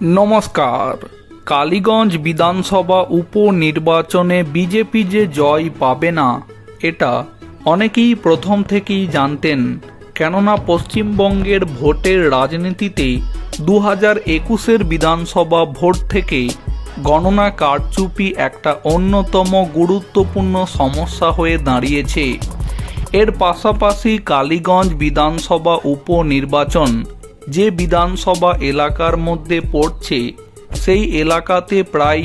নমস্কার। কালীগঞ্জ বিধানসভা উপনির্বাচনে বিজেপি যে জয় পাবে না এটা অনেকেই প্রথম থেকেই জানতেন, কেননা পশ্চিমবঙ্গের ভোটের রাজনীতিতে 2021-এর বিধানসভা ভোট থেকে গণনা কারচুপি একটা অন্যতম গুরুত্বপূর্ণ সমস্যা হয়ে দাঁড়িয়েছে। এর পাশাপাশি কালীগঞ্জ বিধানসভা উপনির্বাচন যে বিধানসভা এলাকার মধ্যে পড়ছে সেই এলাকাতে প্রায়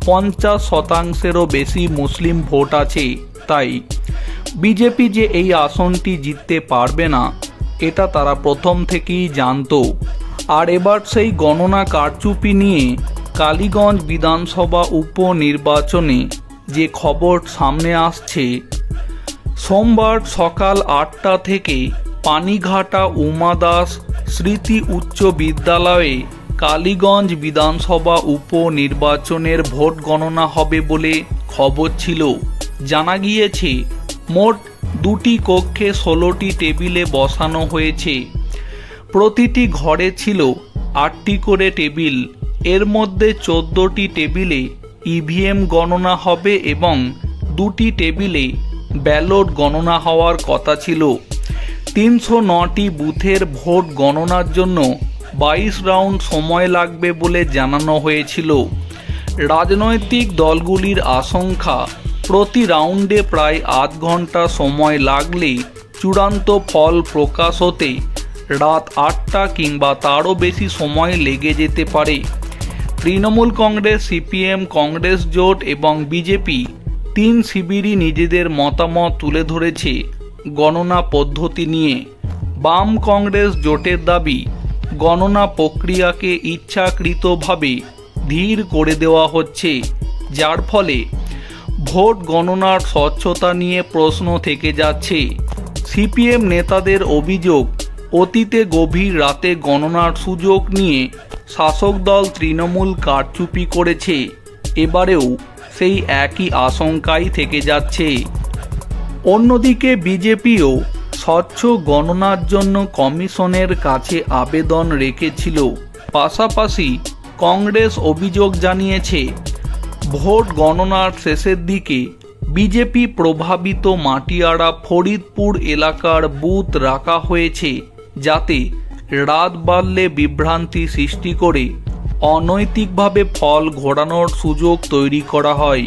50%-এরও বেশি মুসলিম ভোট আছে। তাই বিজেপি যে এই আসনটি জিততে পারবে না এটা তারা প্রথম থেকেই জানতো। আর এবার সেই গণনা কারচুপি নিয়ে কালীগঞ্জ বিধানসভা উপনির্বাচনে যে খবর সামনে আসছে, সোমবার সকাল 8টা থেকে পানিঘাটা উমা দাস স্মৃতি উচ্চ বিদ্যালয়ে কালীগঞ্জ বিধানসভা উপনির্বাচনের ভোট গণনা হবে বলে খবর ছিল। জানা গিয়েছে মোট 2টি কক্ষে 16টি টেবিলে বসানো হয়েছে। প্রতিটি ঘরে ছিল 8টি করে টেবিল। এর মধ্যে 14টি টেবিলে ইভিএম গণনা হবে এবং 2টি টেবিলে ব্যালট গণনা হওয়ার কথা ছিল। 309টি বুথের ভোট গণনার জন্য 22 রাউন্ড সময় লাগবে বলে জানানো হয়েছিল। রাজনৈতিক দলগুলির আশঙ্কা প্রতি রাউন্ডে প্রায় আধ ঘন্টা সময় লাগলে চূড়ান্ত ফল প্রকাশ হতে রাত 8টা কিংবা তারও বেশি সময় লেগে যেতে পারে। তৃণমূল কংগ্রেস, সিপিএম, কংগ্রেস জোট এবং বিজেপি 3 শিবিরই নিজেদের মতামত তুলে ধরেছে গণনা পদ্ধতি নিয়ে। বাম কংগ্রেস জোটের দাবি গণনা প্রক্রিয়াকে ইচ্ছাকৃতভাবে ধীর করে দেওয়া হচ্ছে, যার ফলে ভোট গণনার স্বচ্ছতা নিয়ে প্রশ্ন থেকে যাচ্ছে। সিপিএম নেতাদের অভিযোগ, অতীতে গভীর রাতে গণনার সুযোগ নিয়ে শাসক দল তৃণমূল কারচুপি করেছে। এবারেও সেই একই আশঙ্কাই থেকে যাচ্ছে। অন্যদিকে বিজেপিও স্বচ্ছ গণনার জন্য কমিশনের কাছে আবেদন রেখেছিল। পাশাপাশি কংগ্রেস অভিযোগ জানিয়েছে ভোট গণনার শেষের দিকে বিজেপি প্রভাবিত মাটিয়াড়া ফরিদপুর এলাকার বুথ রাখা হয়েছে, যাতে রাত বাড়লে বিভ্রান্তি সৃষ্টি করে অনৈতিকভাবে ফল ঘোরানোর সুযোগ তৈরি করা হয়।